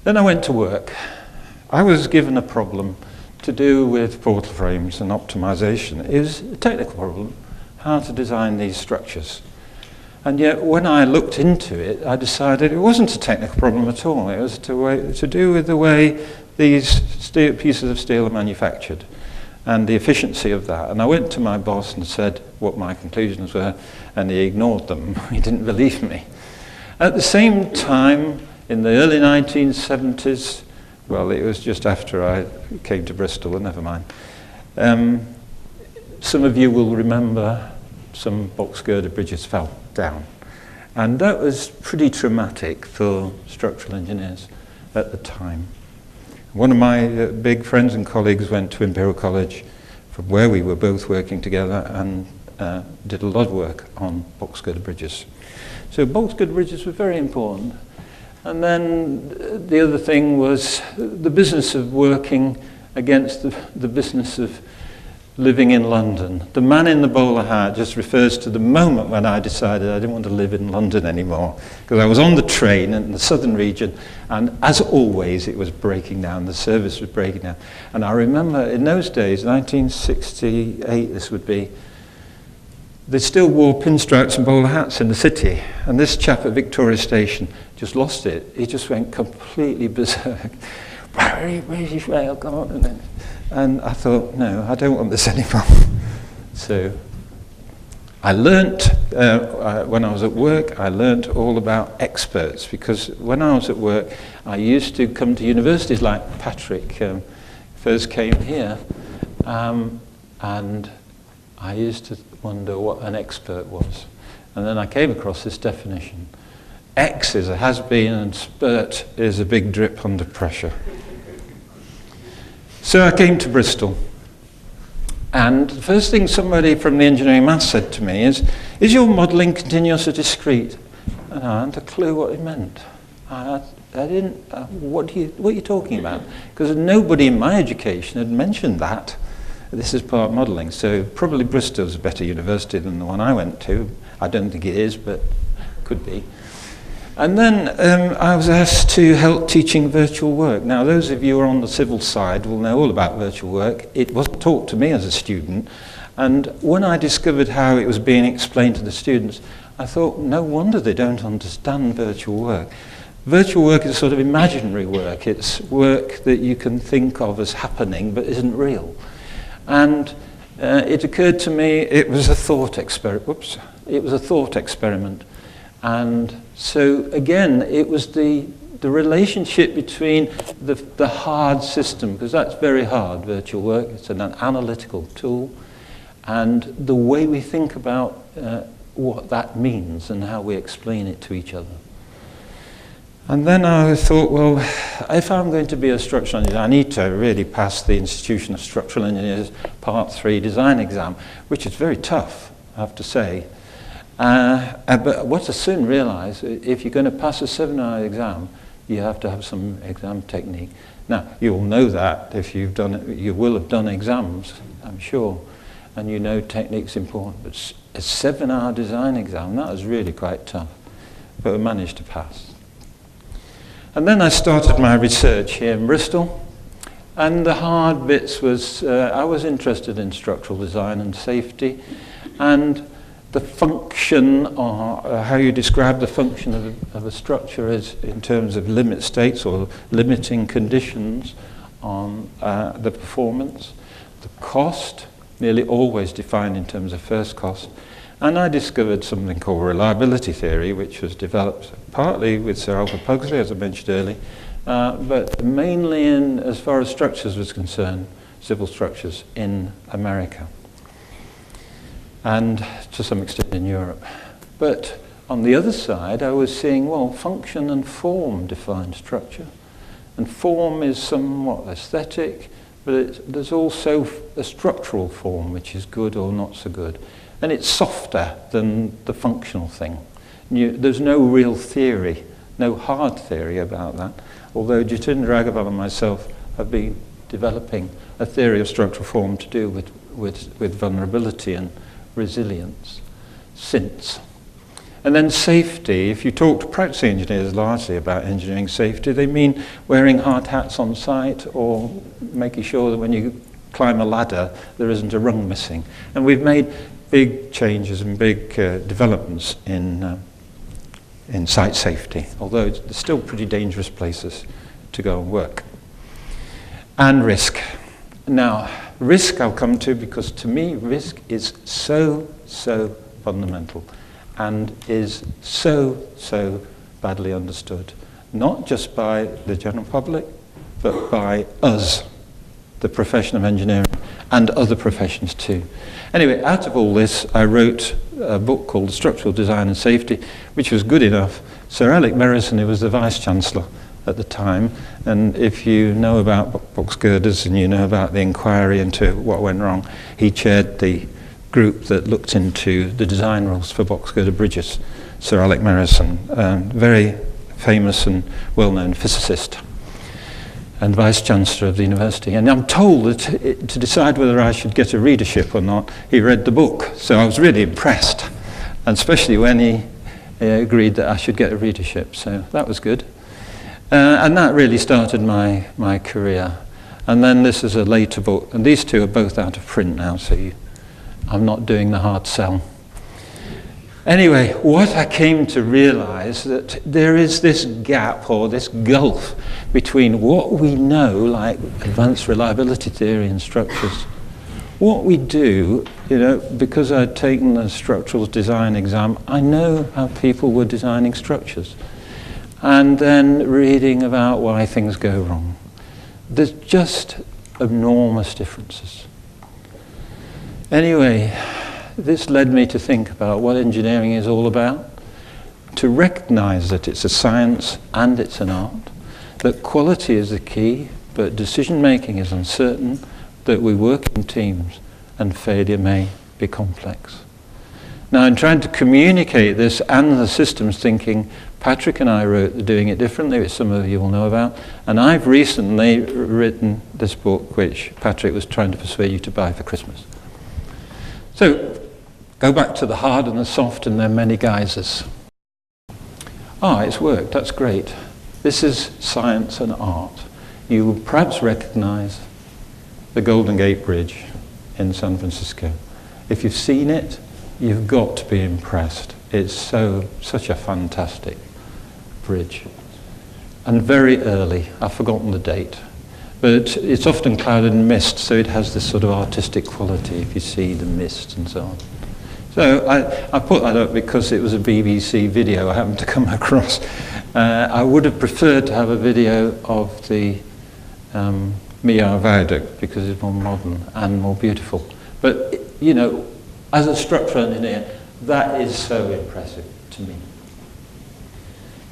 Then I went to work. I was given a problem to do with portal frames and optimization. It was a technical problem, how to design these structures. And yet when I looked into it, I decided it wasn't a technical problem at all. It was to do with the way these pieces of steel are manufactured and the efficiency of that. And I went to my boss and said what my conclusions were, and he ignored them. He didn't believe me. At the same time, in the early 1970s, well, it was just after I came to Bristol, and never mind. Some of you will remember some box girder bridges fell down. And that was pretty traumatic for structural engineers at the time. One of my big friends and colleagues went to Imperial College, from where we were both working together, and did a lot of work on box girder bridges. So box girder bridges were very important. And then the other thing was the business of working against the business of living in London. The man in the bowler hat just refers to the moment when I decided I didn't want to live in London anymore, because I was on the train in the southern region, and as always it was breaking down, the service was breaking down. And I remember in those days, 1968 this would be, they still wore pinstripes and bowler hats in the city, and this chap at Victoria Station just lost it. He just went completely berserk. British Rail, come on. And I thought, no, I don't want this anymore. So I learnt, when I was at work, I learnt all about experts, because when I was at work, I used to come to universities like Patrick first came here, and I used to wonder what an expert was. And then I came across this definition. X is a has-been, and spurt is a big drip under pressure. So I came to Bristol, and the first thing somebody from the engineering maths said to me is your modelling continuous or discrete? And I hadn't a clue what it meant. I didn't, what are you talking about? Because nobody in my education had mentioned that. This is part modelling, so probably Bristol's a better university than the one I went to. I don't think it is, but could be. And then I was asked to help teaching virtual work. Now, those of you who are on the civil side will know all about virtual work. It wasn't taught to me as a student. And when I discovered how it was being explained to the students, I thought, no wonder they don't understand virtual work. Virtual work is sort of imaginary work. It's work that you can think of as happening, but isn't real. And it occurred to me it was a thought experiment. Whoops. It was a thought experiment. And so again, it was the relationship between the hard system, because that's very hard, virtual work. It's an analytical tool, and the way we think about what that means and how we explain it to each other. And then I thought, well, if I'm going to be a structural engineer, I need to really pass the Institution of Structural Engineers Part 3 design exam, which is very tough, I have to say. But what I soon realised, if you're going to pass a 7-hour exam, you have to have some exam technique. Now, you'll know that if you've done it, you will have done exams, I'm sure, and you know technique's important. But a 7-hour design exam, that was really quite tough, but I managed to pass. And then I started my research here in Bristol, and the hard bits was, I was interested in structural design and safety, and the function, or how you describe the function of a structure is in terms of limit states or limiting conditions on the performance. The cost, nearly always defined in terms of first cost. And I discovered something called reliability theory, which was developed partly with Sir Alfred Pugsley, as I mentioned earlier, but mainly in, as far as structures was concerned, civil structures in America, and to some extent in Europe. But on the other side, I was seeing, well, function and form define structure. And form is somewhat aesthetic, but there's also a structural form, which is good or not so good. And it's softer than the functional thing. There's no real theory, no hard theory about that. Although Jatinder Raghavan and myself have been developing a theory of structural form to do with vulnerability and resilience since. And then safety, if you talk to practicing engineers largely about engineering safety, they mean wearing hard hats on site or making sure that when you climb a ladder there isn't a rung missing. And we've made big changes and big developments in site safety, although they're still pretty dangerous places to go and work. And risk. Now, risk I'll come to, because to me risk is so fundamental and is so badly understood, not just by the general public, but by us, the profession of engineering, and other professions too. Anyway, out of all this, I wrote a book called Structural Design and Safety, which was good enough. Sir Alec Merrison, who was the Vice-Chancellor at the time, and if you know about box girders and you know about the inquiry into what went wrong, he chaired the group that looked into the design rules for box girder bridges. Sir Alec Merrison, very famous and well-known physicist and Vice-Chancellor of the university. And I'm told that to decide whether I should get a readership or not, he read the book. So I was really impressed, and especially when he agreed that I should get a readership. So that was good. And that really started my career. And then this is a later book, and these two are both out of print now, so I'm not doing the hard sell. Anyway, what I came to realize that there is this gap or this gulf between what we know, like advanced reliability theory and structures, what we do, because I'd taken the structural design exam, I know how people were designing structures. And then reading about why things go wrong. There's just enormous differences. Anyway, this led me to think about what engineering is all about, to recognize that it's a science and it's an art, that quality is the key, but decision-making is uncertain, that we work in teams, and failure may be complex. Now, in trying to communicate this and the systems thinking, Patrick and I wrote the Doing It Differently, which some of you will know about, and I've recently written this book, which Patrick was trying to persuade you to buy for Christmas. So, go back to the hard and the soft and their many guises. It's worked, that's great. This is science and art. You will perhaps recognize the Golden Gate Bridge in San Francisco. If you've seen it, you've got to be impressed. It's such a fantastic bridge. And very early, I've forgotten the date, but it's often clouded in mist, so it has this sort of artistic quality if you see the mist and so on. So I put that up because it was a BBC video I happened to come across. I would have preferred to have a video of the Millau Viaduct because it's more modern and more beautiful. But, as a structural engineer, that is so impressive to me.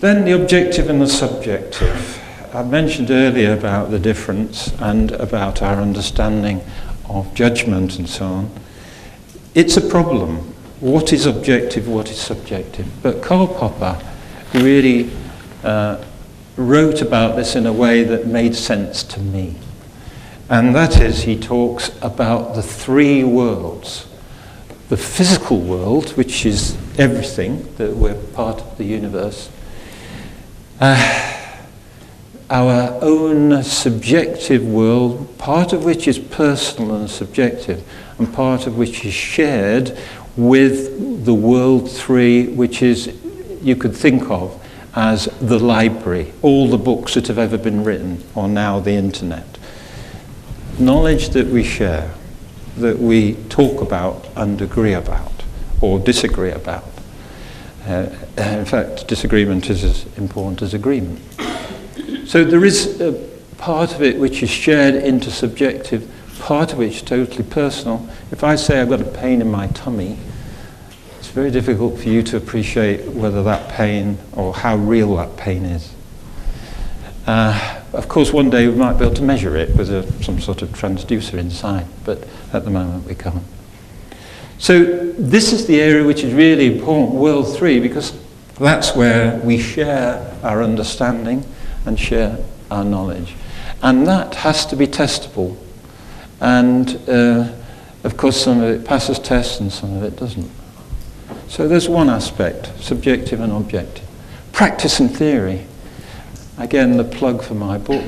Then the objective and the subjective. I mentioned earlier about the difference and about our understanding of judgment and so on. It's a problem. What is objective, what is subjective? But Karl Popper really wrote about this in a way that made sense to me. And that is, he talks about the three worlds. The physical world, which is everything, that we're part of the universe. Our own subjective world, part of which is personal and subjective, and part of which is shared with the world three, which is, you could think of as the library. All the books that have ever been written, or now the internet. Knowledge that we share, that we talk about and agree about, or disagree about. In fact, disagreement is as important as agreement. So there is a part of it which is shared into subjective, part of which is totally personal. If I say I've got a pain in my tummy, it's very difficult for you to appreciate whether that pain or how real that pain is. Of course, one day we might be able to measure it with some sort of transducer inside, but at the moment we can't. So this is the area which is really important, World 3, because that's where we share our understanding and share our knowledge. And that has to be testable. And of course some of it passes tests and some of it doesn't. So there's one aspect, subjective and objective. Practice and theory. Again, the plug for my book,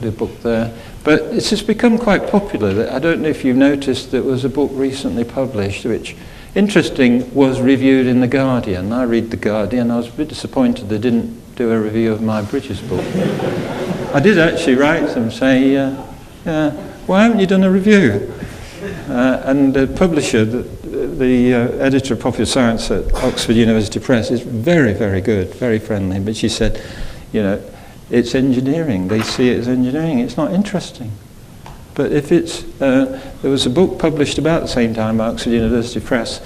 the book there. But it's just become quite popular. I don't know if you've noticed, there was a book recently published which, interesting, was reviewed in The Guardian. I read The Guardian. I was a bit disappointed they didn't do a review of my British book. I did actually write them, say, why haven't you done a review? And the publisher, the editor of Popular Science at Oxford University Press, is very, very good, very friendly. But she said, it's engineering. They see it as engineering. It's not interesting. But if it's... there was a book published about the same time by Oxford University Press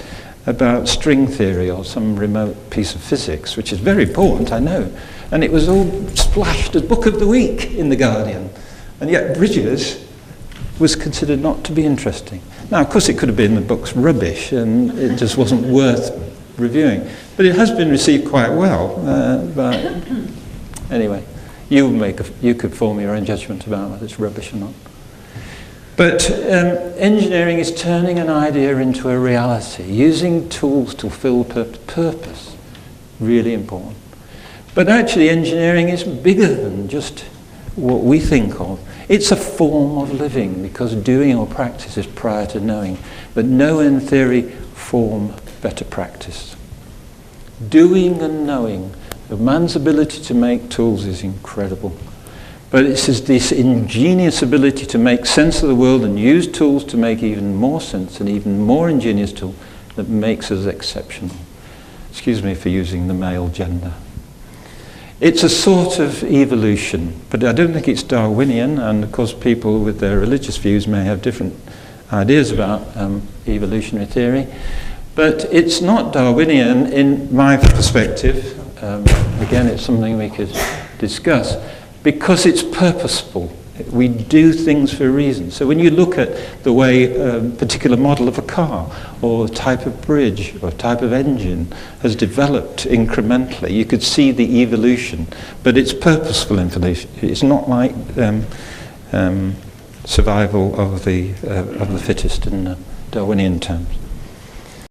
about string theory or some remote piece of physics, which is very important, I know. And it was all splashed as Book of the Week in The Guardian. And yet Bridges was considered not to be interesting. Now, of course, it could have been the book's rubbish and it just wasn't worth reviewing. But it has been received quite well. But anyway, you could form your own judgment about whether it's rubbish or not. But engineering is turning an idea into a reality, using tools to fulfill purpose. Really important. But actually, engineering is bigger than just what we think of. It's a form of living, because doing or practice is prior to knowing. But know in theory, form, better practice. Doing and knowing. The man's ability to make tools is incredible. But it's this ingenious ability to make sense of the world and use tools to make even more sense, and even more ingenious tool, that makes us exceptional. Excuse me for using the male gender. It's a sort of evolution, but I don't think it's Darwinian, and of course people with their religious views may have different ideas about evolutionary theory. But it's not Darwinian in my perspective. Again, it's something we could discuss, because it's purposeful. We do things for a reason. So when you look at the way a particular model of a car or type of bridge or type of engine has developed incrementally, you could see the evolution. But it's purposeful evolution. It's not like survival of the fittest in Darwinian terms.